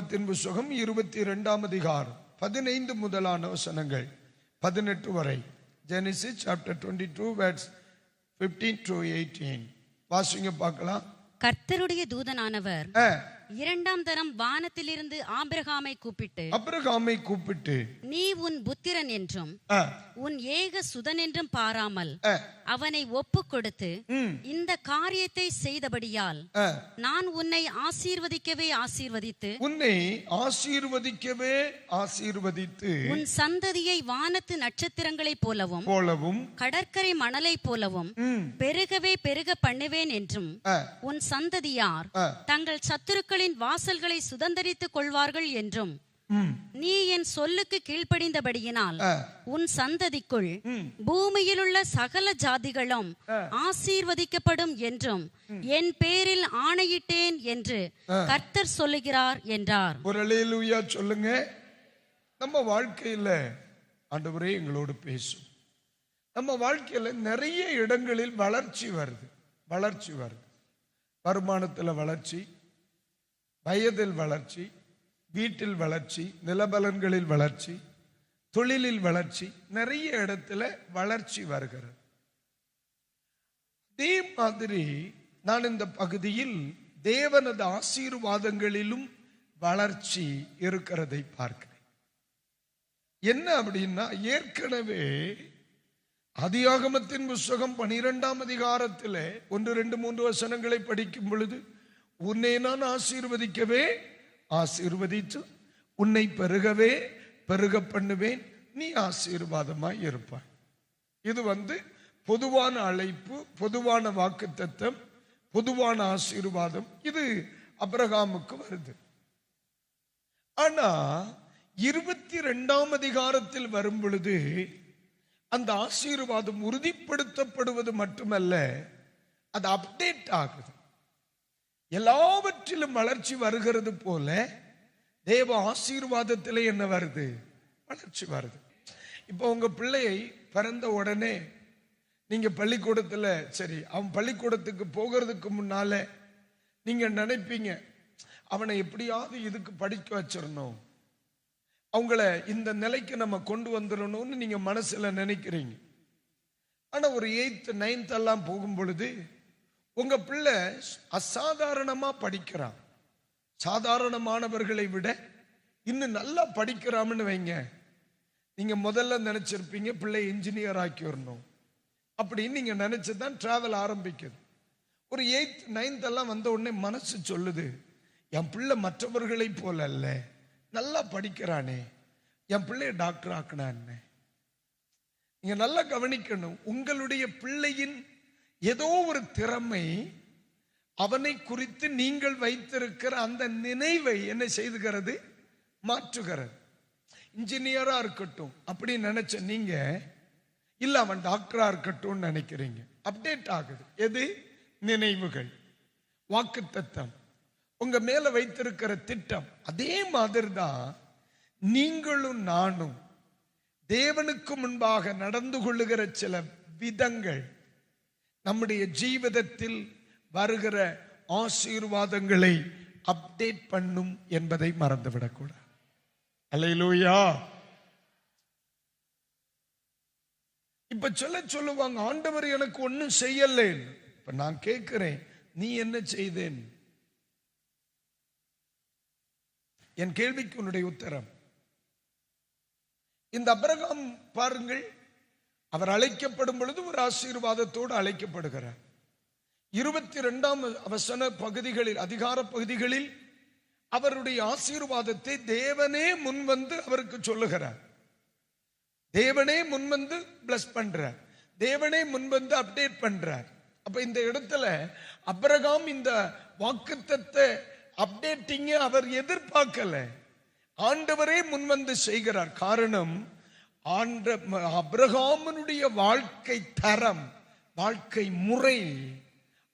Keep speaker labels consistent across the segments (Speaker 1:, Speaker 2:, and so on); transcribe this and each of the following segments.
Speaker 1: ஆதியாகமத்தின் புத்தகம் 22 அதிகாரம் 15 முதலான வசனங்கள் 18 வரை. Genesis chapter 22 verse 15 to 18. வாசிங்க பார்க்கலாம்.
Speaker 2: கர்த்தருடைய தூதனானவர் இரண்டாம் தரம் வானத்திலிருந்து ஆபிரகாமை கூப்பிட்டு நீ உன் புத்திரன் என்றும் உன் ஏக சுதன் என்றும் பாராமல் அவனை ஒப்பு கொடுத்து இந்த காரியத்தை செய்தபடியால் நான் உன்னை ஆசீர்வதித்து உன் சந்ததியை வானத்து நட்சத்திரங்களைப் போலவும் கடற்கரை மணலைப் போலவும் பெருகவே பெருக பண்ணுவேன் என்றும் உன் சந்ததியார் தங்கள் சத்துருக்களின் வாசல்களை சுதந்தரித்துக் கொள்வார்கள் என்றும் நீ என் சொல்லுக்கு கீழ்ப்படிந்தபடியினால் உன் சந்ததிக்குள் பூமியில் உள்ள சகல ஜாதிகளும் ஆசீர்வதிக்கப்படும் என்றும் என் பேரில் ஆணையிட்டேன் என்று கர்த்தர் சொல்லுகிறார் என்றார்.
Speaker 1: ஒரு அல்லேலூயா சொல்லுங்க. நம்ம வாழ்க்கையில ஆண்டவரே எங்களோடு பேசும். நம்ம வாழ்க்கையில நிறைய இடங்களில் வளர்ச்சி வருது. வருமானத்தில் வளர்ச்சி, வயதில் வளர்ச்சி, வீட்டில் வளர்ச்சி, நிலபலன்களில் வளர்ச்சி, தொழிலில் வளர்ச்சி, நிறைய இடத்துல வளர்ச்சி வருகிறது. அதே மாதிரி நான் இந்த பகுதியில் தேவனது ஆசீர்வாதங்களிலும் வளர்ச்சி இருக்கிறதை பார்க்கிறேன். என்ன அப்படின்னா, ஏற்கனவே ஆதியாகமத்தின் புத்தகம் 12 அதிகாரத்தில் 1, 2, 3 வசனங்களை படிக்கும் பொழுது உன்னை நான் ஆசீர்வதித்து உன்னை பெருக பண்ணுவேன், நீ ஆசீர்வாதமாய் இருப்பாய். இது பொதுவான அழைப்பு, பொதுவான வாக்குத்தத்தம், பொதுவான ஆசீர்வாதம். இது ஆபிரகாமுக்கு வருது. ஆனா 22 அதிகாரத்தில் வரும் பொழுது அந்த ஆசீர்வாதம் உறுதிப்படுத்தப்படுவது மட்டுமல்ல, அது அப்டேட் ஆகுது. எல்லாவற்றிலும் வளர்ச்சி வருகிறது போல தேவ ஆசீர்வாதத்திலே என்ன வருது? வளர்ச்சி வருது. இப்போ உங்க பிள்ளையை பிறந்த உடனே நீங்க பள்ளிக்கூடத்துல, சரி, அவன் பள்ளிக்கூடத்துக்கு போகிறதுக்கு முன்னால நீங்க நினைப்பீங்க, அவனை எப்படியாவது இதுக்கு படிக்க வச்சிடணும், அவங்கள இந்த நிலைக்கு நம்ம கொண்டு வந்துடணும்னு நீங்க மனசுல நினைக்கிறீங்க. ஆனா ஒரு 8th 9th எல்லாம் போகும் பொழுது உங்க பிள்ளை அசாதாரணமா படிக்கிறான். சாதாரணமானவர்களை விட இன்னும் நல்லா படிக்கிறான்னு வைங்க. நீங்க முதல்ல நினைச்சிருப்பீங்க பிள்ளை இன்ஜினியர் ஆக்கி வரணும் அப்படின்னு நீங்க நினைச்சுதான் டிராவல் ஆரம்பிக்குது. ஒரு 8th 9th எல்லாம் வந்த உடனே மனசு சொல்லுது, என் பிள்ளை மற்றவர்களை போல அல்ல, நல்லா படிக்கிறானே, என் பிள்ளைய டாக்டர் ஆக்கினான்னு. நீங்க நல்லா கவனிக்கணும். உங்களுடைய பிள்ளையின் ஏதோ ஒரு திறமை அவனை குறித்து நீங்கள் வைத்திருக்கிற அந்த நினைவை என்ன செய்துகிறது? மாற்றுகிறது. இன்ஜினியரா இருக்கட்டும் அப்படி நினைச்ச நீங்க இல்ல அவன் டாக்டரா இருக்கட்டும் நினைக்கிறீங்க. அப்டேட் ஆகுது. எது? நினைவுகள், வாக்குத்தத்தம், உங்க மேல வைத்திருக்கிற திட்டம். அதே மாதிரி தான் நீங்களும் நானும் தேவனுக்கு முன்பாக நடந்து கொள்ளுகிற சில விதங்கள் நம்முடைய ஜீவிதத்தில் வருகிற ஆசீர்வாதங்களை அப்டேட் பண்ணும் என்பதை மறந்துவிடக்கூடாது. அல்லேலூயா. இப்ப சொல்லுவாங்க, ஆண்டவர் எனக்கு ஒன்னும் செய்யல. இப்ப நான் கேட்கிறேன், நீ என்ன செய்தேன்? என் கேள்விக்கு உன்னுடைய உத்தரம். இந்த ஆபிரகாம் பாருங்கள், அவர் அழைக்கப்படும் பொழுது ஒரு ஆசீர்வாதத்தோடு அழைக்கப்படுகிறார். 22 வசன பகுதிகளில், அதிகார பகுதிகளில் அவருடைய ஆசீர்வாதத்தை தேவனே முன்வந்து அவருக்கு சொல்லுகிறார். தேவனே முன்வந்து பிளஸ் பண்றார். தேவனே முன்வந்து அப்டேட் பண்றார். அப்ப இந்த இடத்துல ஆபிரகாம் இந்த வாக்குத்தத்த அப்டேட்டிங் அவர் எதிர்பார்க்கல, ஆண்டவரே முன்வந்து செய்கிறார். காரணம், ஆபிரகாமனுடைய வாழ்க்கை தரம், வாழ்க்கை முறை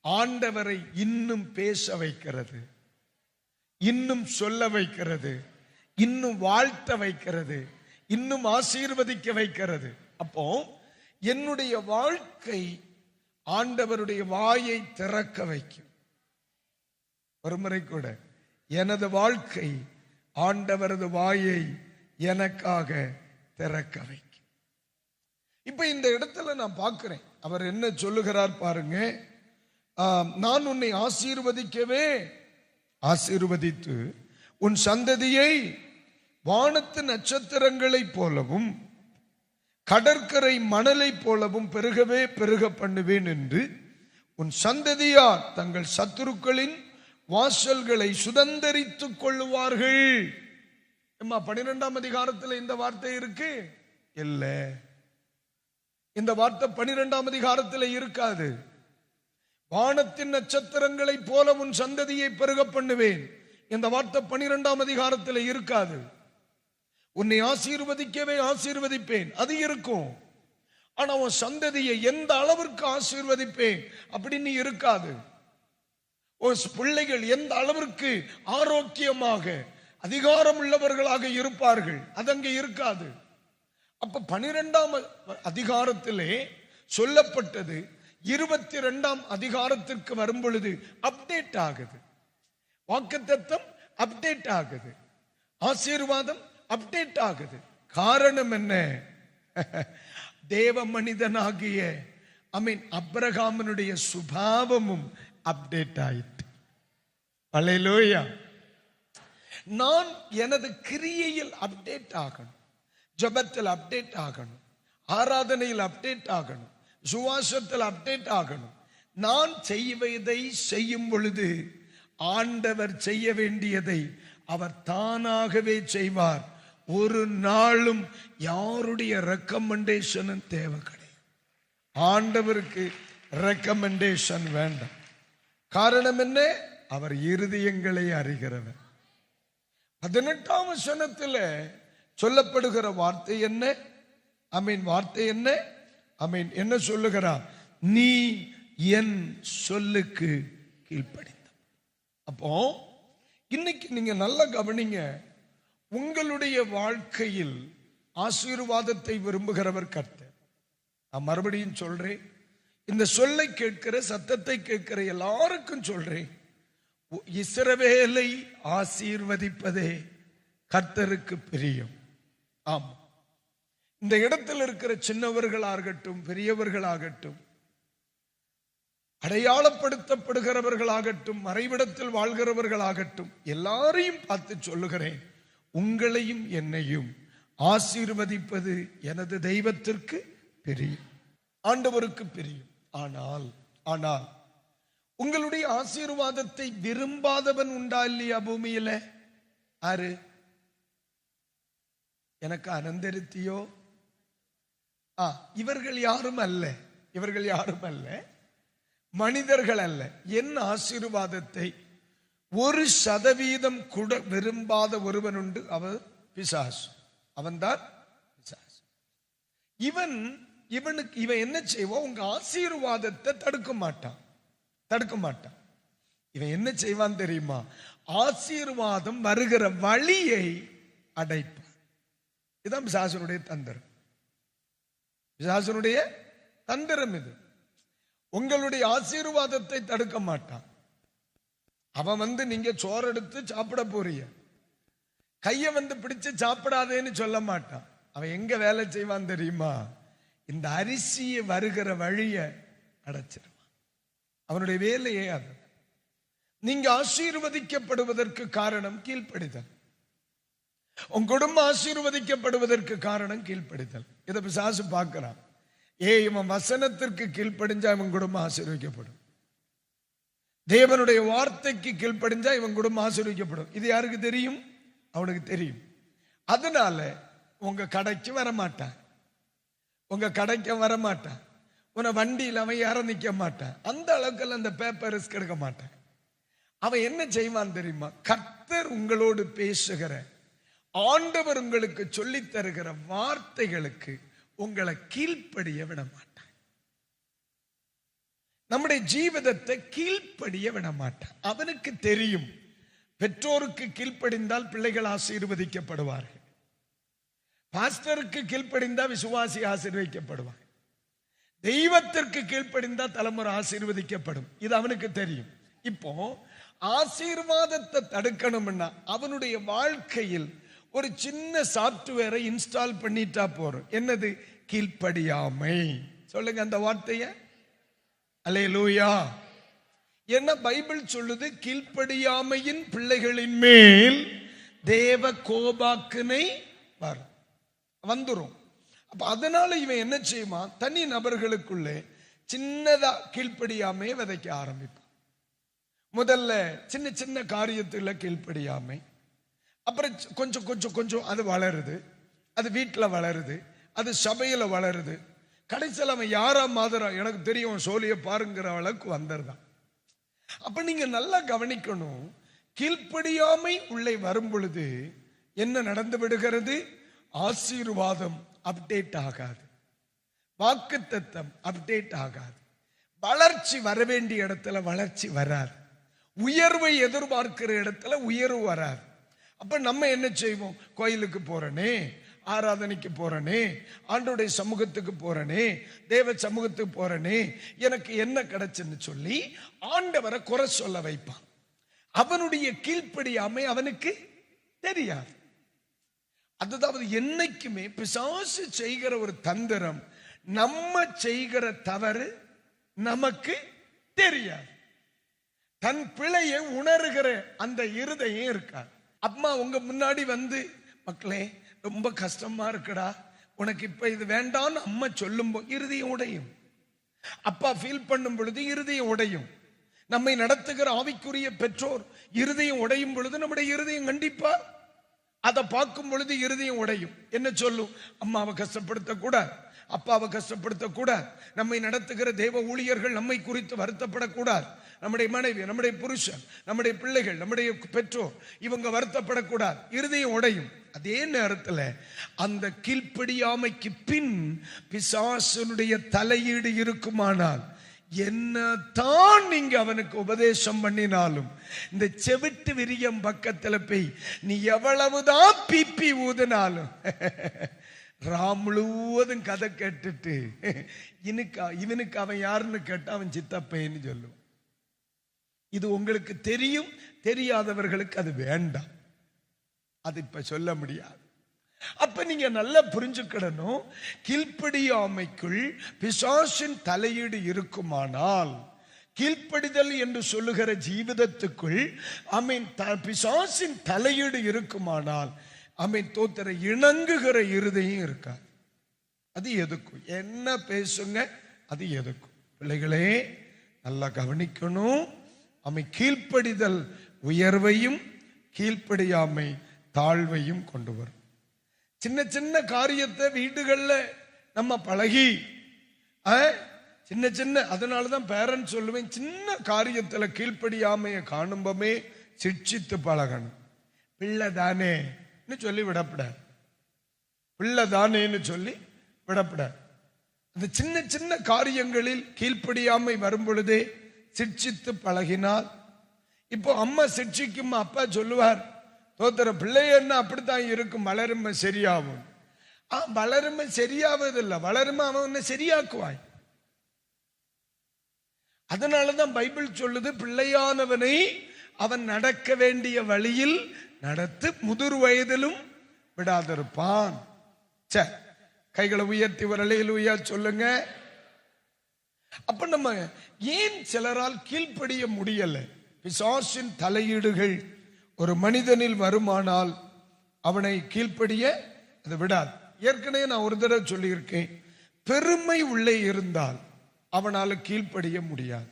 Speaker 1: ஆண்டவரை இன்னும் பேச வைக்கிறது, இன்னும் சொல்ல வைக்கிறது, இன்னும் வாழ்த்த வைக்கிறது, இன்னும் ஆசீர்வதிக்க வைக்கிறது. அப்போ என்னுடைய வாழ்க்கை ஆண்டவருடைய வாயை திறக்க வைக்கும். ஒருமுறை கூட எனது வாழ்க்கை ஆண்டவரது வாயை எனக்காக திறக்க வைக்கும். இப்ப இந்த இடத்துல நான் பார்க்கிறேன், அவர் என்ன சொல்லுகிறார் பாருங்க. நான் உன்னை ஆசீர்வதிக்கவே ஆசீர்வதித்து உன் சந்ததியை வானத்து நட்சத்திரங்களைப் போலவும் கடற்கரை மணலை போலவும் பெருகவே பெருக பண்ணுவேன் என்று உன் சந்ததியார் தங்கள் சத்துருக்களின் வாசல்களை சுதந்தரித்துக் கொள்ளுவார்கள். 12ஆம் அதிகாரத்தில் இந்த வார்த்தை இருக்கு இல்ல? இந்த வார்த்தை 12ஆம் அதிகாரத்தில் இருக்காது. வானத்தின் நட்சத்திரங்களை போல உன் சந்ததியை பெருக பண்ணுவேன், இந்த வார்த்தை 12ஆம் அதிகாரத்தில் இருக்காது. உன்னை ஆசீர்வதிக்கவே ஆசீர்வதிப்பேன், அது இருக்கும். ஆனா உன் சந்ததியை எந்த அளவிற்கு ஆசீர்வதிப்பேன் அப்படின்னு இருக்காது. உன் பிள்ளைகள் எந்த அளவிற்கு ஆரோக்கியமாக அதிகாரம் உள்ளவர்களாக இருப்பார்கள், அது அங்கே இருக்காது. அப்ப 12ஆம் அதிகாரத்திலே சொல்லப்பட்டது 22ஆம் அதிகாரத்திற்கு வரும் பொழுது அப்டேட் ஆகுது. வாக்குத்தத்தம் அப்டேட் ஆகுது, ஆசீர்வாதம் அப்டேட் ஆகுது. காரணம் என்ன? தேவ மனிதனாகிய அப்ரகாமனுடைய சுபாவமும் அப்டேட் ஆயிட்டு. அல்லேலூயா. நான் எனது கிரியையில் அப்டேட் ஆகணும், ஜெபத்தில் அப்டேட் ஆகணும், ஆராதனையில் அப்டேட் ஆகணும், சுவாசத்தில் அப்டேட் ஆகணும். நான் செய்வதை செய்யும் பொழுது ஆண்டவர் செய்ய வேண்டியதை அவர் தானாகவே செய்வார். ஒரு நாளும் யாருடைய ரெக்கமெண்டேஷனும் தேவை கிடையாது. ஆண்டவருக்கு ரெக்கமெண்டேஷன் வேண்டாம். காரணம் என்ன? அவர் இருதயங்களை அறிகிறவர். 18ஆம் வசனத்தில் சொல்லப்படுகிற வார்த்தை என்ன? வார்த்தை என்ன? என்ன சொல்லுகிறார்? நீ என் சொல்லுக்கு கீழ்ப்படிந்த. அப்போ இன்னைக்கு நீங்க நல்லா கவனிங்க. உங்களுடைய வாழ்க்கையில் ஆசீர்வாதத்தை விரும்புகிறவர் கர்த்தர். நான் மறுபடியும் சொல்றேன், இந்த சொல்லை கேட்கிற, சத்தத்தை கேட்கிற எல்லாருக்கும் சொல்றேன், இஸ்ரவேலை ஆசீர்வதிப்பதே கர்த்தருக்கு பிரியம். ஆமா, இந்த இடத்தில் இருக்கிற சின்னவர்களாகட்டும் பெரியவர்களாகட்டும், அடையாளப்படுத்தப்படுகிறவர்களாகட்டும் மறைவிடத்தில் வாழ்கிறவர்களாகட்டும், எல்லாரையும் பார்த்து சொல்லுகிறேன், உங்களையும் என்னையும் ஆசீர்வதிப்பது எனது தெய்வத்திற்கு பிரியம், ஆண்டவருக்கு பிரியம். ஆனால் உங்களுடைய ஆசீர்வாதத்தை விரும்பாதவன் உண்டா இல்லையா பூமியில? ஆறு? எனக்கு அனந்தரித்தியோ? இவர்கள் யாரும் அல்ல, இவர்கள் யாரும் அல்ல, மனிதர்கள் அல்ல. என் ஆசீர்வாதத்தை 1% கூட விரும்பாத ஒருவன் உண்டு, அவன் பிசாசு. அவன்தான் பிசாசு. இவன் என்ன செய்வான்? உங்க ஆசீர்வாதத்தை தடுக்க மாட்டான். இவன் என்ன செய்வான் தெரியுமா? ஆசீர்வாதம் வருகிற வழியை அடைப்பான். இதுதான் பிசாசனுடைய தந்திரம். பிசாசனுடைய தந்திரம் இது. உங்களுடைய ஆசீர்வாதத்தை தடுக்க மாட்டான். அவன் நீங்க சோறு எடுத்து சாப்பிட போறீங்க, கைய பிடிச்சு சாப்பிடாதேன்னு சொல்ல மாட்டான். அவன் எங்க வேலை செய்வான் தெரியுமா? இந்த அரிசியை வருகிற வழிய அடைச்சிருவான். அவனுடைய வேலையே அது. நீங்க ஆசீர்வதிக்கப்படுவதற்கு காரணம் கீழ்ப்படிதல். உன் குடும்பம் ஆசீர்வதிக்கப்படுவதற்கு காரணம் கீழ்ப்படிதல். இதை பிசாசு பார்க்கிறான். இவன் வசனத்திற்கு கீழ்ப்படிஞ்சா இவன் குடும்பம் ஆசீர்வதிக்கப்படும், தேவனுடைய வார்த்தைக்கு கீழ்ப்படிஞ்சா இவன் குடும்பம் ஆசீர்வதிக்கப்படும். இது யாருக்கு தெரியும்? அவனுக்கு தெரியும். அதனால உங்க கடைக்கு வரமாட்டான், உன்னை வண்டியில் அவன் யாரும் நிக்க மாட்டான். அந்த அளவுக்கு அந்த பேப்பர் ரிஸ்க் எடுக்க மாட்டான். அவன் என்ன செய்வான் தெரியுமா? கர்த்தர் உங்களோடு பேசுகிற, ஆண்டவர் உங்களுக்கு சொல்லித் தருகிற வார்த்தைகளுக்கு உங்களை கீழ்ப்படிய விட மாட்டான். நம்முடைய ஜீவிதத்தை கீழ்ப்படிய விட மாட்டான். அவனுக்கு தெரியும், பெற்றோருக்கு கீழ்ப்படிந்தால் பிள்ளைகள் ஆசீர்வதிக்கப்படுவார்கள், பாஸ்டருக்கு கீழ்ப்படிந்தா விசுவாசி ஆசீர்வதிக்கப்படுவார், தெய்வத்திற்கு கீழ்ப்படிந்தா தலைமுறை ஆசீர்வதிக்கப்படும். இது அவனுக்கு தெரியும். இப்போ ஆசீர்வாதத்தை தடுக்கணும்னா அவனுடைய வாழ்க்கையில் ஒரு சின்ன சாப்ட்வேரை இன்ஸ்டால் பண்ணிட்டா போறோம். என்னது? கீழ்ப்படியாமை. சொல்லுங்க அந்த வார்த்தைய. அல்லேலூயா. என்ன பைபிள் சொல்லுது? கீழ்ப்படியாமையின் பிள்ளைகளின் மேல் தேவ கோபாக்கினை வந்துரும். அப்ப அதனால இவன் என்ன செய்வான்? தனி நபர்களுக்குள்ளே சின்னதா கீழ்ப்படியாமையை விதைக்க ஆரம்பிப்பான். முதல்ல சின்ன சின்ன காரியத்துல கீழ்ப்படியாமை, அப்புறம் கொஞ்சம் கொஞ்சம் கொஞ்சம் அது வளருது, அது வீட்டில் வளருது, அது சபையில வளருது. கடைசியில் அவன் யாரா மாதிரா எனக்கு தெரியும் சோழிய பாருங்கிற அளவுக்கு வந்துடுதான். அப்ப நீங்க நல்லா கவனிக்கணும். கீழ்ப்படியாமை உள்ளே வரும் பொழுது என்ன நடந்து விடுகிறது? ஆசீர்வாதம் அப்டேட் ஆகாது, வாக்குத்தத்தம் அப்டேட் ஆகாது, வளர்ச்சி வர வேண்டிய இடத்துல வளர்ச்சி வராது, உயர்வை எதிர்பார்க்கிற இடத்துல உயர்வு வராது. அப்ப நம்ம என்ன செய்வோம்? கோயிலுக்கு போறனே, ஆராதனைக்கு போறனே, ஆண்டவருடைய சமூகத்துக்கு போறனே, தேவ சமூகத்துக்கு போறனே, எனக்கு என்ன கிடைச்சுன்னு சொல்லி ஆண்டவரை குறை சொல்ல வைப்பான். அவனுடைய கீழ்ப்படியாமை அவனுக்கு தெரியாது. அதுதான் என்னைக்குமே பிசாசு செய்கிற ஒரு தந்திரம். நம்ம செய்கிற தவறு நமக்கு தெரியாது. தன் பிழையை உணர்கிற அந்த இருதயம் இருக்காது. அம்மா உங்க முன்னாடி வந்து, மக்களே ரொம்ப கஷ்டமா இருக்குடா, உனக்கு இப்ப இது வேண்டான்னு அம்மா சொல்லும் போது இருதயம் உடையும். அப்பா ஃபீல் பண்ணும் பொழுது இருதயம் உடையும். நம்மை நடத்துகிற ஆவிக்குரிய பெற்றோர் இருதயம் உடையும் பொழுது நம்முடைய இருதயம் கண்டிப்பா அதை பார்க்கும் பொழுது இருதயம் உடையும். என்ன சொல்லும்? அம்மாவை கஷ்டப்படுத்த கூடாது, அப்பாவை கஷ்டப்படுத்த கூடாது, நம்மை நடத்துகிற தேவ ஊழியர்கள் நம்மை குறித்து வருத்தப்படக்கூடாது, நம்முடைய மனைவி, நம்முடைய புருஷன், நம்முடைய பிள்ளைகள், நம்முடைய பெற்றோர் இவங்க வருத்தப்படக்கூடாது. இருதயம் உடையும். அதே நேரத்தில் அந்த கீழ்ப்படியாமைக்கு பின் பிசாசனுடைய தலையீடு இருக்குமானால் என்னதான் நீங்க அவனுக்கு உபதேசம் பண்ணினாலும், இந்த செவிட்டு விரியம் பக்கத்துல போய் நீ எவ்வளவுதான் பிப்பி ஊதினாலும் ராம் முழுவதும் கதை கேட்டுட்டு இவனுக்கு அவன் யாருன்னு கேட்டா அவன் சித்தப்பைன்னு சொல்லுவான். இது உங்களுக்கு தெரியும், தெரியாதவர்களுக்கு அது வேண்டாம், அது இப்ப சொல்ல முடியாது. அப்ப நீங்க நல்லா புரிஞ்சுக்கிடணும். கீழ்ப்படியாமைக்குள் பிசாசின் தலையீடு இருக்குமானால், கீழ்ப்படிதல் என்று சொல்லுகிற ஜீவிதத்துக்குள் பிசாசின் தலையீடு இருக்குமானால், தோத்திர இணங்குகிற இருதயம் இருக்காது. அது எதுக்கும் என்ன பேசுங்க, அது எதுக்கும். பிள்ளைகளே நல்லா கவனிக்கணும். கீழ்ப்படிதல் உயர்வையும் கீழ்ப்படியாமை தாழ்வையும் கொண்டு வரும். சின்ன சின்ன காரியத்தை வீடுகள்ல நம்ம பழகி சின்ன சின்ன, அதனாலதான் பேரண்ட்ஸ் சொல்லுவேன், சின்ன காரியத்துல கீழ்ப்படியாமைய காணும்பமே சிட்சித்து பழகணும். பிள்ளை தானே சொல்லி விடப்படாது, பிள்ளை தானேன்னு சொல்லி விடப்படாது. அந்த சின்ன சின்ன காரியங்களில் கீழ்ப்படியாமை வரும் பொழுதே சிட்சித்து பழகினால், இப்போ அம்மா சிட்சிக்கும், அப்பா சொல்லுவார், தோத்திர பிள்ளை என்ன அப்படித்தான் இருக்கும், வளருமை சரியாகும். வளருமை சரியாவதில்லை, வளருமை அவன் சரியாக்குவாய். அதனாலதான் பைபிள் சொல்லுது, பிள்ளையானவனை அவன் நடக்க வேண்டிய வழியில் நடத்து, முதிர் வயதிலும் விடாதிருப்பான். கைகளை உயர்த்தி வரலையிலுயா சொல்லுங்க. அப்ப நம்ம ஏன் சிலரால் கீழ்ப்படிய முடியல? பிசாசின் தலையீடுகள் ஒரு மனிதனில் வருமானால் அவனை கீழ்ப்படிய அதை விடாது. ஏற்கனவே நான் ஒரு தடவை சொல்லியிருக்கேன், பெருமை உள்ளே இருந்தால் அவனால கீழ்ப்படிய முடியாது.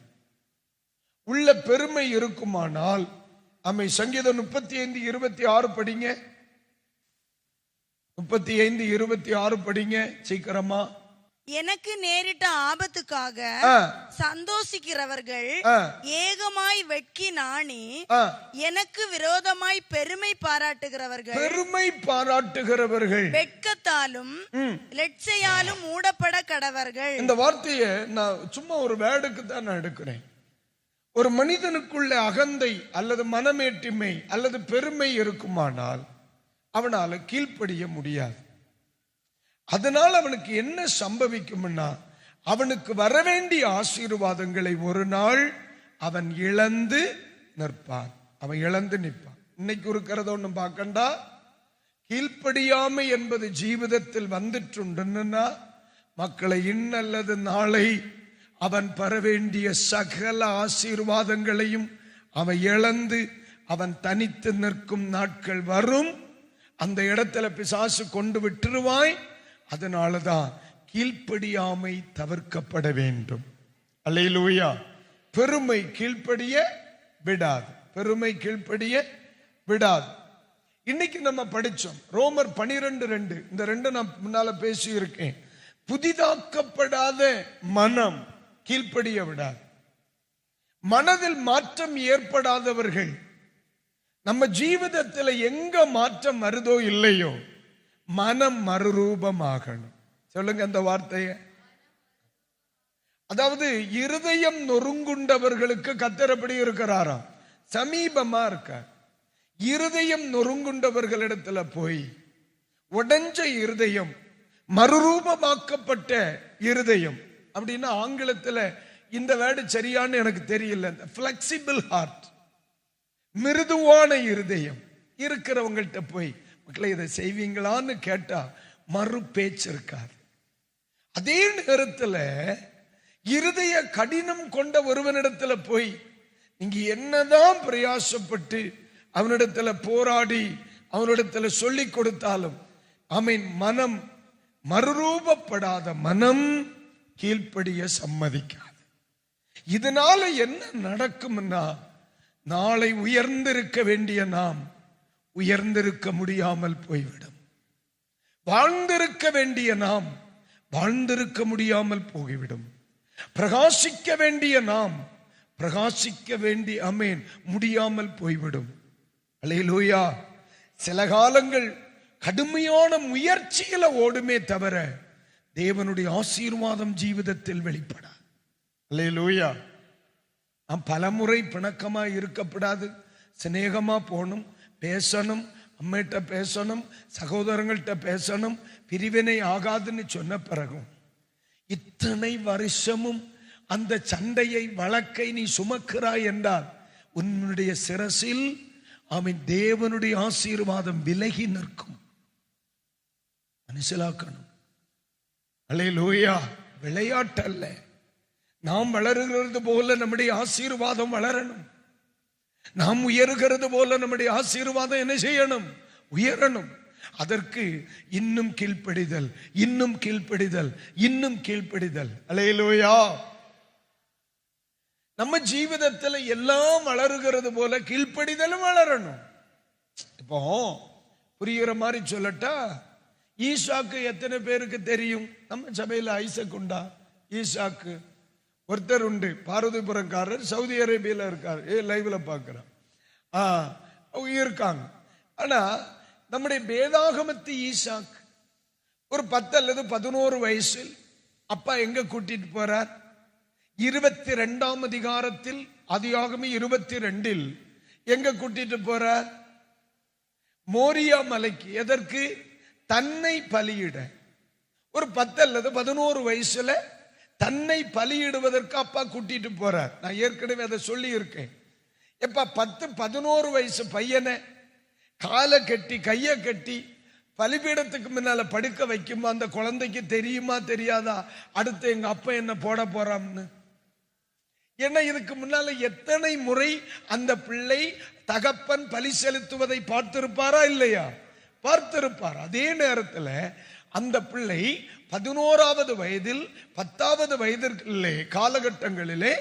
Speaker 1: உள்ள பெருமை இருக்குமானால் சங்கீதம் 35:26 படிங்க. 35:26 படிங்க சீக்கிரமா.
Speaker 3: எனக்கு நேரிட்ட ஆபத்துக்காக சந்தோஷிக்கிறவர்கள் ஏகமாய் வெட்கி நாணி எனக்கு விரோதமாய் பெருமை பாராட்டுகிறவர்கள் வெட்கத்தாலும் லட்சையாலும் மூடப்பட கடவர்கள்.
Speaker 1: இந்த வார்த்தையை நான் சும்மா ஒரு வேர்டுக்கு தான் நான் எடுக்கிறேன். ஒரு மனிதனுக்குள்ள அகந்தை அல்லது மனமேட்டிமை அல்லது பெருமை இருக்குமானால் அவனால கீழ்ப்படிய முடியாது. அதனால் அவனுக்கு என்ன சம்பவிக்கும்னா, அவனுக்கு வரவேண்டிய ஆசீர்வாதங்களை ஒரு நாள் அவன் இழந்து நிற்பான், அவன் இழந்து நிற்பான். இன்னைக்கு இருக்கிறத ஒண்ணும் பார்க்கண்டா, கீழ்ப்படியாமை என்பது ஜீவிதத்தில் வந்துட்டுண்டுன்னா மக்களை இன்னல்லது நாளை அவன் பெற வேண்டிய சகல ஆசீர்வாதங்களையும் அவன் இழந்து அவன் தனித்து நிற்கும் நாட்கள் வரும். அந்த இடத்துல பிசாசு கொண்டு விட்டுருவாய். அதனாலதான் கீழ்ப்படியாமை தவிர்க்கப்பட வேண்டும். அல்லேலூயா. பெருமை கீழ்ப்படிய விடாது, பெருமை கீழ்ப்படிய விடாது. இன்னைக்கு நம்ம படிச்சோம் ரோமர் 12:2. இந்த 2 நான் முன்னால பேசி இருக்கேன். புதிதாக்கப்படாத மனம் கீழ்ப்படிய விடாது. மனதில் மாற்றம் ஏற்படாதவர்கள், நம்ம ஜீவிதத்தில் எங்க மாற்றம் வருதோ இல்லையோ, மனம் மறுரூபமாகணும். சொல்லுங்க அந்த வார்த்தையை. அதாவது இருதயம் நொறுங்குண்டவர்களுக்கு கர்த்தர் எப்படி இருக்கிறாராம்? சமீபமா இருக்கார். இருதயம் நொறுங்குண்டவர்களிடத்துல போய் உடைஞ்ச இருதயம், மறுரூபமாக்கப்பட்ட இருதயம் அப்படின்னா ஆங்கிலத்தில் இந்த வேர்டு சரியான்னு எனக்கு தெரியல. ஃபிளெக்சிபிள் ஹார்ட், மிருதுவான இருதயம் இருக்கிறவங்கள்ட்ட போய் மக்களை இதை செய்வீங்களான்னு கேட்டா மறு பேச்சு இருக்காது. அதே நேரத்தில் இருதய கடினம் கொண்ட ஒருவனிடத்துல போய் நீங்க என்னதான் பிரயாசப்பட்டு அவனிடத்துல போராடி அவனிடத்துல சொல்லி கொடுத்தாலும் ஆமீன், மனம் மறுரூபப்படாத மனம் கீழ்ப்படிய சம்மதிக்காது. இதனால என்ன நடக்கும்னா, நாளை உயர்ந்திருக்க வேண்டிய நாம் உயர்ந்திருக்க முடியாமல் போய்விடும். வாழ்ந்திருக்க வேண்டிய நாம் வாழ்ந்திருக்க முடியாமல் போய்விடும். பிரகாசிக்க வேண்டிய நாம் பிரகாசிக்க வேண்டிய ஆமென் முடியாமல் போய்விடும். அல்லேலூயா. சில காலங்கள் கடுமையான முயற்சியில ஓடுமே தவிர தேவனுடைய ஆசீர்வாதம் ஜீவிதத்தில் வெளிப்படாது. அல்லேலூயா. நாம் பலமுறை பிணக்கமா இருக்கப்படாது, சிநேகமா போகணும், பேசணும், அம்மிட்ட பேசணும், சகோதரங்கள்கிட்ட பேசணும். பிரிவினை ஆகாதுன்னு சொன்ன பிறகும் இத்தனை வருஷமும் அந்த சண்டையை வழக்கை நீ சுமக்கிறாய் என்றால் உன்னுடைய சிரசில் ஆமென் தேவனுடைய ஆசீர்வாதம் விலகி நிற்கும். மனசிலாக்கணும். அல்லேலூயா. விளையாட்டு அல்ல. நாம் வளருகிறது போல நம்முடைய ஆசீர்வாதம் வளரணும். நாம் உயர்கிறது போல நம்முடைய ஆசீர்வாதம் என்ன செய்யணும்? உயரணும். அதற்கு இன்னும் கீழ்ப்படிதல், இன்னும் கீழ்ப்படிதல், இன்னும் கீழ்ப்படிதல். அல்லேலூயா. நம்ம ஜீவிதத்தில் எல்லாம் வளருகிறது போல கீழ்ப்படிதலும் வளரணும். இப்போ புரிகிற மாதிரி சொல்லட்டா, ஈசாக்கு எத்தனை பேருக்கு தெரியும்? நம்ம சபையில் ஐசக் உண்டா? ஈசாக்கு ஒருத்தர் உண்டு, பார்வதிபுரம்காரர், சவுதி அரேபியால இருக்கார். லைவ்ல பார்க்கிறோம் இருக்காங்க. ஆனா நம்முடைய வேதாகமத்து ஈசாக் ஒரு 10 அல்லது 11 வயசில் அப்பா எங்க கூட்டிட்டு போறார்? 22ஆம் அதிகாரத்தில், ஆதியாகமம் 22இல் எங்க கூட்டிட்டு போறார்? மோரியா மலைக்கு. எதற்கு? தன்னை பலியிட. ஒரு 10 அல்லது 11 வயசுல தன்னை பலியிடுவதற்கு அப்பா கூட்டிட்டு போறார். நான் ஏற்கனவே அதை சொல்லி இருக்கேன். எப்ப 10-11 வயசு பையனை காலை கட்டி கையை கட்டி பலிபீடத்துக்கு முன்னால படுக்க வைக்குமா அந்த குழந்தைக்கு தெரியுமா தெரியாதா அடுத்து எங்க அப்பா என்ன போட போறான்னு? ஏன்னா இதுக்கு முன்னால எத்தனை முறை அந்த பிள்ளை தகப்பன் பலி செலுத்துவதை பார்த்திருப்பாரா இல்லையா? பார்த்திருப்பார். அதே நேரத்தில் அந்த பிள்ளை 11வது வயதில் 10வது வயதிலே காலகட்டங்களிலே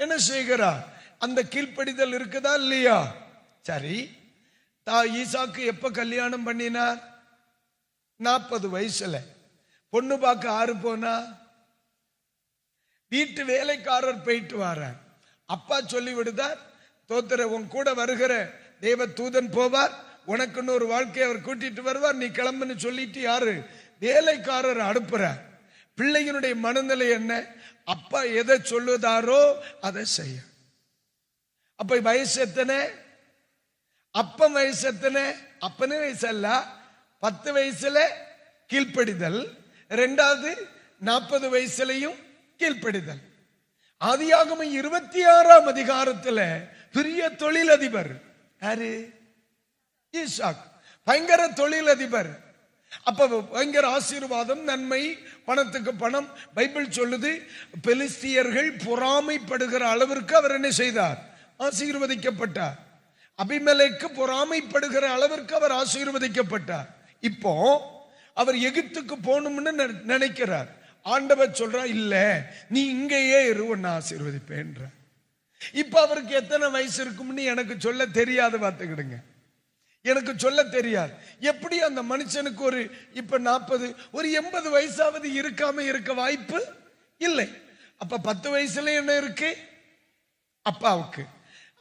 Speaker 1: என்ன செய்கிறார்? அந்த கீழ்ப்படிதல் இருக்குதா இல்லையா? சரி, ஈசாக்கு எப்ப கல்யாணம் பண்ணினார்? 40 வயசுல. பொண்ணு பார்க்க 6 போனா. வீட்டு வேலைக்காரர் போயிட்டு வாரார். அப்பா சொல்லி விடுதார், தோத்திர உன் கூட வருகிற தேவ தூதன் போவார், உனக்குன்னு ஒரு வாழ்க்கையை அவர் கூட்டிட்டு வருவார், நீ கிளம்புன்னு சொல்லிட்டு யாரு? வேலைக்காரர் அனுப்புறார். பிள்ளையினுடைய மனநிலை என்ன? அப்பா எதை சொல்லுதாரோ அதை செய்ய. அப்ப வயசு எத்தனை? அப்பன் வயசு எத்தனை? அப்பனே வயசு அல்ல, 10 வயசுல கீழ்ப்படிதல், 2வது 40 வயசுலையும் கீழ்ப்படிதல். ஆதியாகமம் 26ஆம் அதிகாரத்தில் பெரிய தொழிலதிபர். யாரு? ஈசாக். பயங்கர தொழிலதிபர். அப்ப பயங்கர ஆசீர்வாதம், நன்மை, பணத்துக்கு பணம். பைபிள் சொல்லுது, பெலிஸ்தியர்கள் பொறாமைப்படுகிற அளவிற்கு அவர் என்ன செய்தார்? ஆசீர்வதிக்கப்பட்டார். அபிமெலேக்கு பொறாமைப்படுகிற அளவிற்கு அவர் ஆசீர்வதிக்கப்பட்டார். இப்போ அவர் எகிப்துக்கு போகணும்னு நினைக்கிறார். ஆண்டவர் சொல்றா, இல்ல நீ இங்கேயே இரு, உன்னை ஆசீர்வதிப்பேன்ற. இப்ப அவருக்கு எத்தனை வயசு இருக்கும்னு எனக்கு சொல்ல தெரியாது, பார்த்துக்கிடுங்க. எனக்கு சொல்ல தெரியாது. எப்படி அந்த மனுஷனுக்கு ஒரு இப்ப 40 ஒரு 80 வயசாவது இருக்காம இருக்க வாய்ப்பு இல்லை. அப்ப 10 வயசுல என்ன இருக்கு? அப்பாவுக்கு.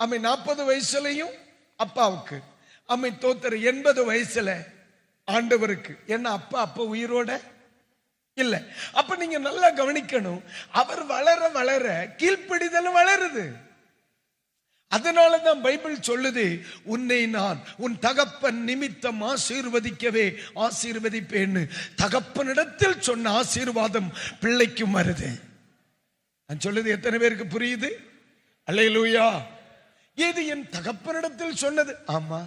Speaker 1: அம்மை 40 வயசுலயும் அப்பாவுக்கு. அம்மை தோத்தர் 80 வயசுல ஆண்டவருக்கு. என்ன அப்பா உயிரோட இல்ல. அப்ப நீங்க நல்லா கவனிக்கணும், அவர் வளர வளர கீழ்ப்படிதல் வளருது. அதனாலதான் பைபிள் சொல்லுது, உன்னை நான் உன் தகப்பன் நிமித்தம் ஆசீர்வதிக்கவே ஆசீர்வதிப்பேன்னு. தகப்பனிடத்தில் சொன்ன ஆசீர்வாதம் பிள்ளைக்கும் வருது. நான் சொல்லுது எத்தனை பேருக்கு புரியுது? அல்லேலூயா. இது என் தகப்பனிடத்தில் சொன்னது. ஆமா,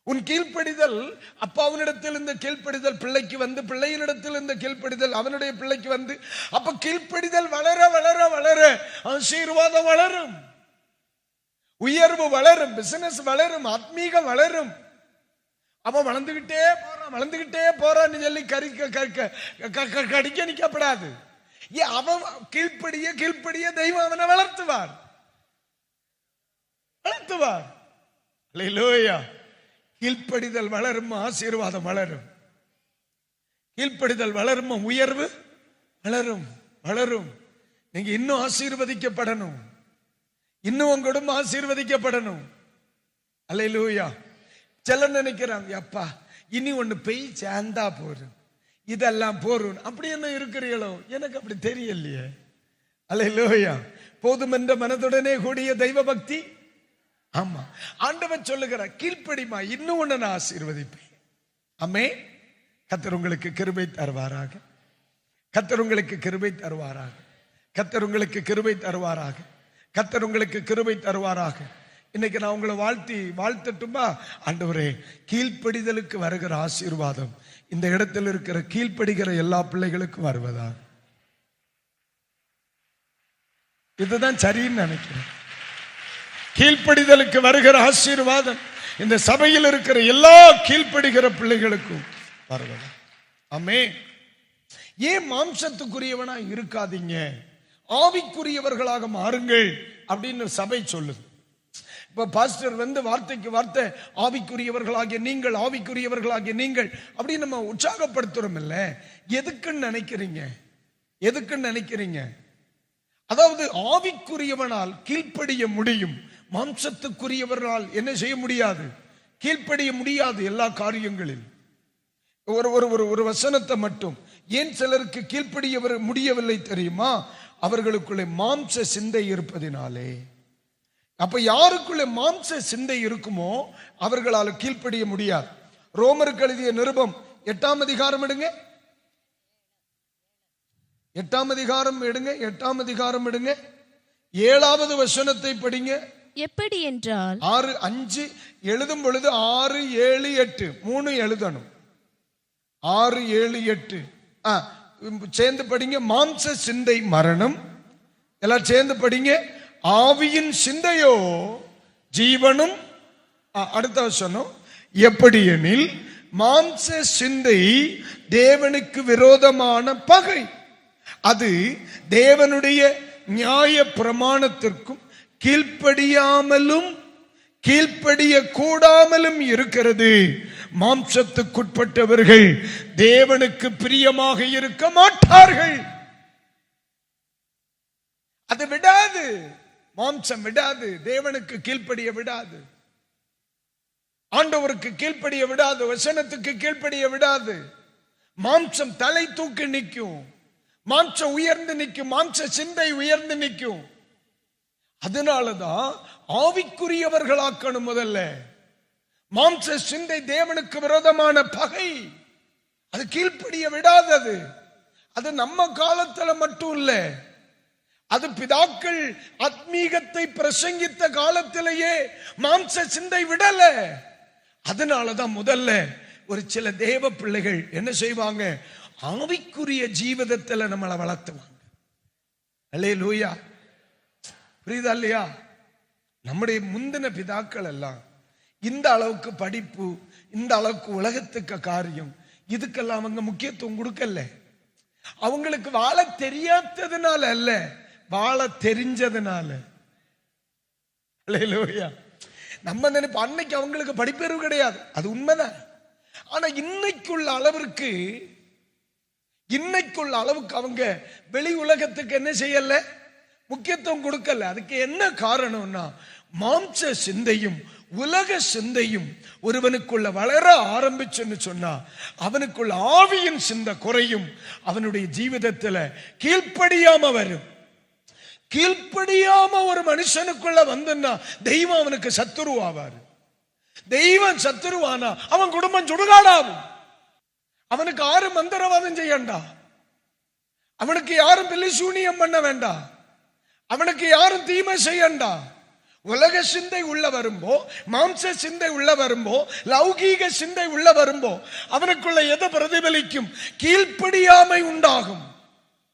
Speaker 1: உன் கீழ்ப்படிதல் அப்பாவினிடத்தில் இந்த கீழ்ப்படிதல் பிள்ளைக்கு வந்து, பிள்ளையினிடத்தில் இந்த கீழ்ப்படிதல் அவனுடைய பிள்ளைக்கு வந்து, அப்ப கீழ்ப்படிதல் வளர வளர வளர ஆசீர்வாதம் வளரும், உயர்வு வளரும், பிசினஸ் வளரும், ஆத்மீகம் வளரும். அவன் வளர்ந்துகிட்டே போறான்னு சொல்லி கடிக்க நிக்கப்படாது. அவன் கீழ்ப்படிய தெய்வம் அவனை வளர்த்துவார். அல்லேலூயா. கீழ்ப்படிதல் வளரும், ஆசீர்வாதம் வளரும். கீழ்ப்படிதல் வளரும், உயர்வு வளரும் வளரும். நீங்க இன்னும் ஆசீர்வதிக்கப்படணும், இன்னும் உங்க குடும்பம் ஆசீர்வதிக்கப்படணும். அல்லேலூயா. சிலர் நினைக்கிறாங்க, அப்பா இனி ஒண்ணு பெய் சேர்ந்தா போறோம், இதெல்லாம் போறோம். அப்படி என்ன இருக்கிறீங்களோ? எனக்கு அப்படி தெரியலையே. அல்லேலூயா. போதும் என்ற மனதுடனே கூடிய தெய்வ பக்தி. ஆமா, ஆண்டவர் சொல்லுகிற கீழ்ப்படிமா, இன்னும் ஒண்ணு நான் ஆசீர்வதிப்பேன். ஆமே. கர்த்தர் உங்களுக்கு கிருபை தருவாராக. கர்த்தர் உங்களுக்கு கிருபை தருவாராக. கர்த்தர் உங்களுக்கு கிருபை தருவாராக. கர்த்தர் உங்களுக்கு கிருபை தருவாராக. இன்னைக்கு நான் உங்களை வாழ்த்தட்டுமா? ஆண்டவரே, கீழ்ப்படிதலுக்கு வருகிற ஆசீர்வாதம் இந்த இடத்தில் இருக்கிற கீழ்ப்படுகிற எல்லா பிள்ளைகளுக்கும் வருவதா? இதுதான் சரின்னு நினைக்கிறேன். கீழ்ப்படிதலுக்கு வருகிற ஆசீர்வாதம் இந்த சபையில் இருக்கிற எல்லா கீழ்ப்படுகிற பிள்ளைகளுக்கும் வருவதா? ஆமென். ஏன் மாம்சத்துக்குரியவனா இருக்காதீங்க, ஆவிக்குரியவர்களாக மாறுங்கள் அப்படின்னு சபை சொல்லுது. இப்ப பாஸ்டர் வார்த்தைக்கு வார்த்தை ஆவிக்குரியவர்களாகிய நீங்கள், ஆவிக்குரியவர்களாகிய நீங்கள் அப்படின்னு நம்ம உற்சாகப்படுத்துறோம் இல்ல? எதுக்குன்னு நினைக்கிறீங்க? அதாவது ஆவிக்குரியவனால் கீழ்ப்படிய முடியும், மாம்சத்துக்குரியவர்களால் என்ன செய்ய முடியாது? கீழ்ப்படிய முடியாது எல்லா காரியங்களில். ஒரு வசனத்தை மட்டும், ஏன் சிலருக்கு கீழ்ப்படிய முடியவில்லை தெரியுமா? அவர்களுக்குள்ளே மாம்ச சிந்தை இருப்பதினாலே. அப்ப யாருக்குள்ளே மாம்ச சிந்தை இருக்குமோ அவர்களால் கீழ்ப்படிய முடியாது. ரோமருக்கு எழுதிய நிருபம் 8ஆம் அதிகாரம் எடுங்க. 8ஆம் அதிகாரம் எடுங்க. 7வது வசனத்தை படிங்க.
Speaker 4: எப்படி என்றால்
Speaker 1: 6:5 எழுதும் பொழுது 6, 7, 8 3 எழுதணும். 6, 7, 8 சேர்ந்து படிங்க. மாம்ச சிந்தை மரணம். எல்லாம் சேர்ந்து படிங்க. ஆவியின் சிந்தையோ ஜீவனும். அடுத்த வசனம், எப்படி எனில் மாம்ச சிந்தை தேவனுக்கு விரோதமான பகை, அது தேவனுடைய நியாய பிரமாணத்திற்கும் கீழ்ப்படியாமலும் கீழ்ப்படிய கூடாமலும் இருக்கிறது. மாம்சத்துக்குட்பட்டவர்கள் தேவனுக்கு பிரியமாக இருக்க மாட்டார்கள். அது விடாது, மாம்சம் விடாது, தேவனுக்கு கீழ்ப்படிய விடாது, ஆண்டவருக்கு கீழ்ப்படிய விடாது, வசனத்துக்கு கீழ்ப்படிய விடாது. மாம்சம் தலை தூக்கி நிற்கும், மாம்சம் உயர்ந்து நிற்கும், மாம்ச சிந்தை உயர்ந்து நிற்கும். அதனாலதான் ஆவிக்குரியவர்களாக்கணும். முதல்ல மாம்ச சிந்தை தேவனுக்கு விரோதமான பகை, அது கீழ்ப்படிய விடாதது. அது நம்ம காலத்துல மட்டும் இல்ல, அது பிதாக்கள் ஆத்மீகத்தை பிரசங்கித்த காலத்திலேயே மாம்ச சிந்தை விடல. அதனாலதான் முதல்ல ஒரு சில தேவ பிள்ளைகள் என்ன செய்வாங்க, ஆவிக்குரிய ஜீவிதத்துல நம்மளை வளர்த்துவாங்க. அல்லேலூயா, புரியுதா இல்லையா? நம்முடைய முந்தின பிதாக்கள் எல்லாம் இந்த அளவுக்கு படிப்பு, இந்த அளவுக்கு உலகத்துக்கு காரியம், இதுக்கெல்லாம் அவங்க முக்கியத்துவம் கொடுக்கல. அவங்களுக்கு வாழ தெரியாததுனால அல்ல, வாழ தெரிஞ்சதுனால. அல்லேலூயா. நம்ம நினைப்ப அன்னைக்கு அவங்களுக்கு படிப்பறிவு கிடையாது, அது உண்மைதான். ஆனா இன்னைக்குள்ள அளவுக்கு அவங்க வெளி உலகத்துக்கு என்ன செய்யல, முக்கியத்துவம் கொடுக்கல. அதுக்கு என்ன காரணம்னா, மாம்ச சிந்தையும் உலக சிந்தையும் ஒருவனுக்குள்ள வளர ஆரம்பிச்சுன்னு சொன்னா அவனுக்குள்ள ஆவியின் சிந்தை குறையும். அவனுடைய ஜீவிதத்துல கீழ்ப்படியாம வரும். கீழ்ப்படியாம ஒரு மனுஷனுக்குள்ள வந்துன்னா தெய்வம் அவனுக்கு சத்துருவாவாரு. தெய்வம் சத்துருவானா அவன் குடும்பம் சுடுகாடாகும். அவனுக்கு யாரும் மந்திரவாதம் செய்யண்டா, அவனுக்கு யாரும் பில்லி சூனியம் பண்ண வேண்டாம், அவனுக்கு யாரும் தீமை செய்யண்டா. உலக சிந்தை உள்ள வரும்போ, மாம்ச சிந்தை உள்ள வரும்போ, லௌகீக சிந்தை உள்ள வரும்போ அவனுக்குள்ள எதை பிரதிபலிக்கும்? கீழ்ப்படியாமை உண்டாகும்.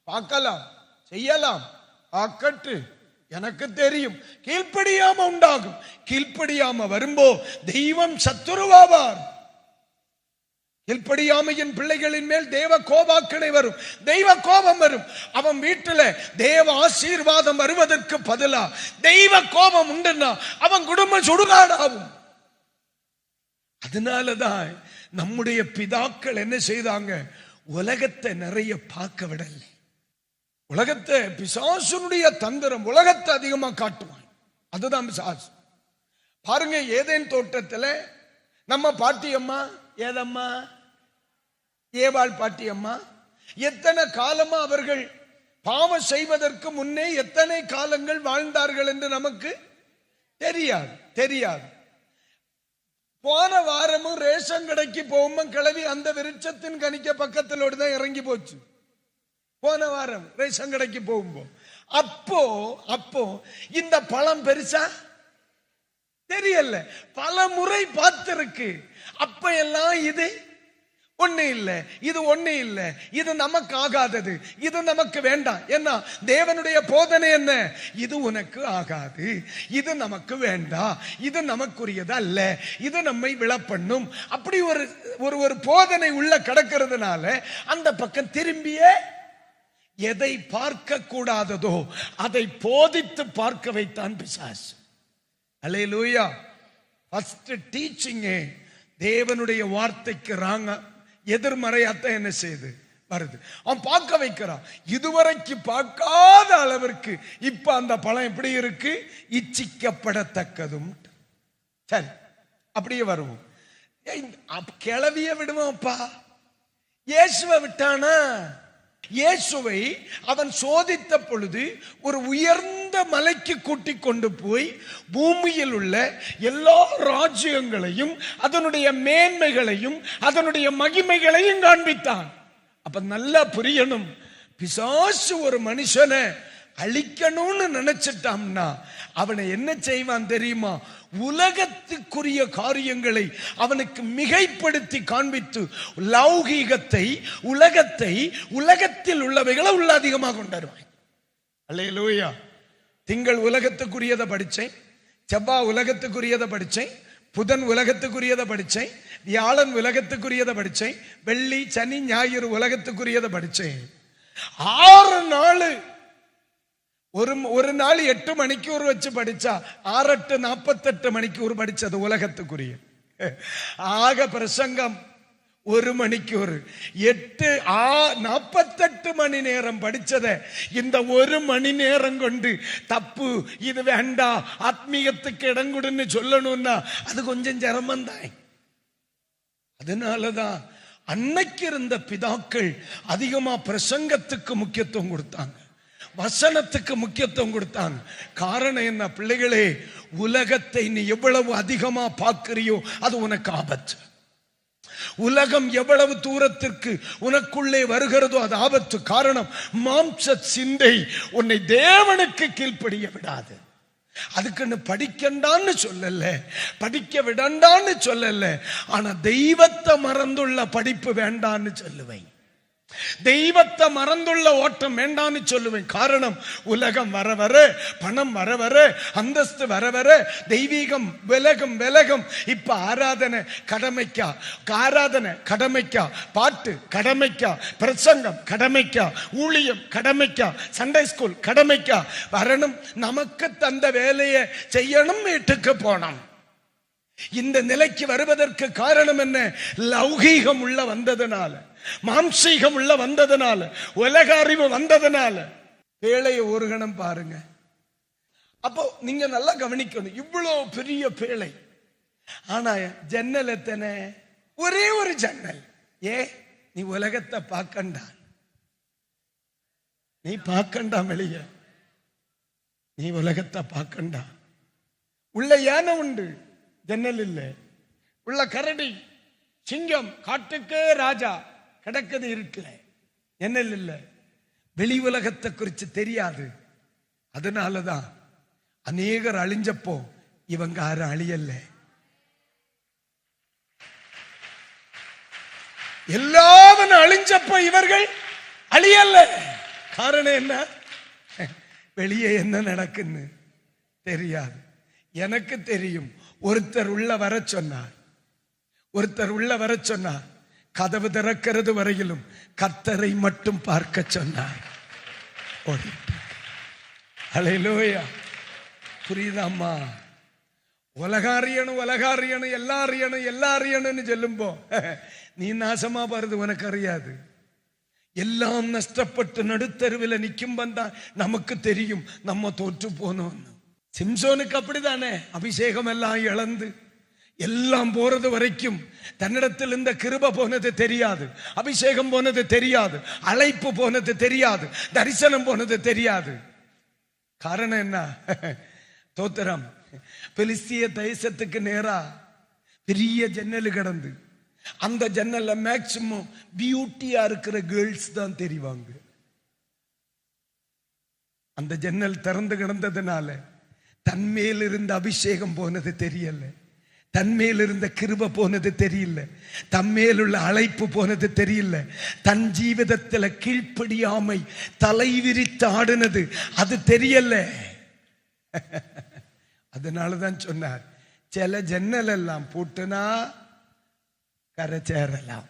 Speaker 1: பார்க்கலாம், செய்யலாம், ஆக்கட்டு, எனக்கு தெரியும், கீழ்ப்படியாம உண்டாகும். கீழ்ப்படியாம வரும்போ தெய்வம் சத்துருவாவார். கீழ்ப்படியாமையின் பிள்ளைகளின் மேல் தேவ கோபாக்கணை வரும், தெய்வ கோபம் வரும். அவன் வீட்டுல தேவ ஆசீர்வாதம் வருவதற்கு பதிலா தெய்வ கோபம் உண்டுன்னா அவன் குடும்பம் சுடுகாடாகும். அதனாலதான் நம்முடைய பிதாக்கள் என்ன செய்தாங்க, உலகத்தை நிறைய பார்க்க விடல. உலகத்தை, பிசாசுனுடைய தந்திரம் உலகத்தை அதிகமா காட்டுவான். அதுதான் பிசாசு. பாருங்க, ஏதேன் தோட்டத்துல நம்ம பாட்டியம்மா, ஏதம்மா, ஏவாள் பாட்டியம்மா, எத்தனை காலமா அவர்கள் பாவம் செய்வதற்கு முன்னே எத்தனை காலங்கள் வாழ்ந்தார்கள் என்று நமக்கு தெரியாது. போன வாரமும் ரேஷன் கடைக்கு போகும்போது கிளவி அந்த விருட்சத்தின் கனிக்க பக்கத்திலோடு தான் இறங்கி போச்சு. போன வாரம் ரேஷன் கடைக்கு போகும்போது அப்போ இந்த பழம் பெருசா தெரியல, பல முறை பார்த்திருக்கு. அப்ப எல்லாம் இது ஒண்ணு இல்ல, இது ஒண்ணு இல்ல, இது நமக்கு ஆகாதது, இது நமக்கு வேண்டாம். என்ன தேவனுடைய போதனை என்ன? இது உனக்கு ஆகாது, இது நமக்கு வேண்டாம், இது நமக்குரியது அல்ல, இது நம்மை விழப்பண்ணும். அப்படி ஒரு போதனை உள்ள கிடக்கிறதுனால அந்த பக்கம் திரும்பிய எதை பார்க்க கூடாததோ அதை போதித்து பார்க்க வைத்தான் பிசாசு. அல்லேலூயா. ஃபர்ஸ்ட் டீச்சிங் தேவனுடைய வார்த்தைக்கு ராங்க எதிர்மறையாத்தான் என்ன செய்யுது வருது. அவன் பார்க்க வைக்கிறான். இதுவரைக்கு பார்க்காத அளவிற்கு இப்ப அந்த பழம் எப்படி இருக்கு, இச்சிக்கப்படத்தக்கதும். சரி, அப்படியே வருவோம். கிளவிய விடுவோம்ப்பா, இயேசுவை விட்டானா? இயேசுவை அவன் சோதித்த பொழுது ஒரு உயர்ந்த மலைக்கு கூட்டிக் கொண்டு போய் பூமியில் உள்ள எல்லா ராஜ்யங்களையும் அதனுடைய மேன்மைகளையும் அதனுடைய மகிமைகளையும் காண்பித்தான். அப்ப நல்லா புரியணும், பிசாசு ஒரு மனுஷனை அழிக்கணும்னு நினைச்சிட்டான்னா அவனை என்ன செய்வான் தெரியுமா? உலகத்துக்குரிய காரியங்களை அவனுக்கு மிகைப்படுத்தி காண்பித்து லௌகீகத்தை, உலகத்தை, உலகத்தில் உள்ளவைகளை உள்ள அதிகமாக கொண்டாடுவான். அல்லேலூயா. திங்கள் உலகத்துக்குரியதை படிச்சேன், செவ்வாய் உலகத்துக்குரியதை படிச்சேன், புதன் உலகத்துக்குரியதை படிச்சேன், வியாழன் உலகத்துக்குரியதை படிச்சேன், வெள்ளி சனி ஞாயிறு உலகத்துக்குரியதை படிச்சேன். 6 நாள் ஒரு நாள் 8 மணிக்கூர் வச்சு படிச்சா 6 48 மணிக்கூர் படிச்சது உலகத்துக்குரிய. ஆக பிரசங்கம் 1 மணிக்கூர், 48 மணி நேரம் படிச்சத இந்த 1 மணி நேரம் கொண்டு தப்பு, இது வேண்டாம், ஆத்மீகத்துக்கு இடங்குடுன்னு சொல்லணும்னா அது கொஞ்சம் சிரமம்தான். அதனாலதான் அன்னைக்கு இருந்த பிதாக்கள் அதிகமா பிரசங்கத்துக்கு முக்கியத்துவம் கொடுத்தாங்க, வசனத்துக்கு முக்கியத்துவம் கொடுத்தாங்க. காரணம் என்ன? பிள்ளைகளே, உலகத்தை நீ எவ்வளவு அதிகமா பார்க்கிறியோ அது உனக்கு ஆபத்து. உலகம் எவ்வளவு தூரத்திற்கு உனக்குள்ளே வருகிறதோ அது ஆபத்து. காரணம், மாம்ச சிந்தை உன்னை தேவனுக்கு கீழ்ப்படிய விடாது. அதுக்குன்னு படிக்கண்டான்னு சொல்லல, படிக்க விடண்டான்னு சொல்லல, ஆனா தெய்வத்தை மறந்துள்ள படிப்பு வேண்டான்னு சொல்லுவேன், தெய்வத்தை மறந்துள்ள ஓட்டம் வேண்டான்னு சொல்லுவேன். காரணம், உலகம் வர வர, பணம் வர வர, அந்தஸ்து வர வர, தெய்வீகம் விலகும் விலகும். இப்ப ஆராதனை கடமைக்கா, ஆராதனை கடமைக்கா, பாட்டு கடமைக்கா, பிரசங்கம் கடமைக்கா, ஊழியம் கடமைக்கா, சண்டே ஸ்கூல் கடமைக்கா வரணும். நமக்கு தந்த வேலையை செய்யணும், வீட்டுக்கு போனோம். இந்த நிலைக்கு வருவதற்கு காரணம் என்ன? லௌகீகம் உள்ள வந்ததுனால, மாம்சீகம் உள்ள வந்ததுனால, உலக அறிவு வந்ததுனால. பேழையை ஒரு கணம் பாருங்க. அப்போ நீங்க நல்லா கவனிக்கணும், இவ்வளவு பெரிய பேழை, ஆனா ஜன்னல் எத்தனை? ஒரே ஒரு ஜன்னல். நீ உலகத்தை பார்க்கண்டா, நீ பார்க்கண்டா வெளிய, நீ உலகத்தை பார்க்கண்டா. உள்ள யானை உண்டு, ஜன்னல் இல்லை. உள்ள கரடி, சிங்கம், காட்டுக்கு ராஜா கிடக்குது இருக்குல்ல, ஜன்னல் இல்லை. வெளி உலகத்தை குறித்து தெரியாது. அதனாலதான் அநேகர் அழிஞ்சப்போ இவங்க யாரும் அழியல்ல. எல்லாவனும் அழிஞ்சப்போ இவர்கள் அழியல்ல. காரணம் என்ன? வெளியே என்ன நடக்குன்னு தெரியாது. எனக்கு தெரியும். ஒருத்தர் உள்ள வர சொன்னார், ஒருத்தர் உள்ள வர சொன்னார். கதவு திறக்கிறது வரையிலும் கர்த்தரை மட்டும் பார்க்க சொன்னார். அல்லேலூயா. புரியுதாம்மா? உலகாரியனும் உலகாரியனும் எல்லாரியனும் எல்லாரியனும் சொல்லும்போ நீ நாசமா பாருது, உனக்கு அறியாது. எல்லாம் நஷ்டப்பட்டு நடுத்தருவில் நிற்கும் வந்தா நமக்கு தெரியும் நம்ம தோற்று போனோம். சிம்சோனுக்கு அப்படித்தானே, அபிஷேகம் எல்லாம் இழந்து எல்லாம் போறது வரைக்கும் தன்னிடத்தில் இந்த கிருபை போனது தெரியாது, அபிஷேகம் போனது தெரியாது, அழைப்பு போனது தெரியாது, தரிசனம் போனது தெரியாது. காரணம் என்ன? தோத்திரம். பெலிஸ்திய தேசத்துக்கு நேரா பெரிய ஜன்னல் கிடந்து, அந்த ஜன்னல்ல மேக்சிமம் பியூட்டியா இருக்கிற கேர்ள்ஸ் தான் தெரிவாங்க. அந்த ஜன்னல் திறந்து கிடந்ததுனால தன்மேல் இருந்த அபிஷேகம் போனது தெரியல, தன்மேல் இருந்த கிருபை போனது தெரியல, தன்மேல் உள்ள அழைப்பு போனது தெரியல. தன் ஜீவிதத்தில் கீழ்ப்படியாமை தலை விரித்து ஆடுனது அது தெரியல. அதனாலதான் சொன்னார், சில ஜன்னல் எல்லாம் பூட்டுனா கரை சேரலாம்.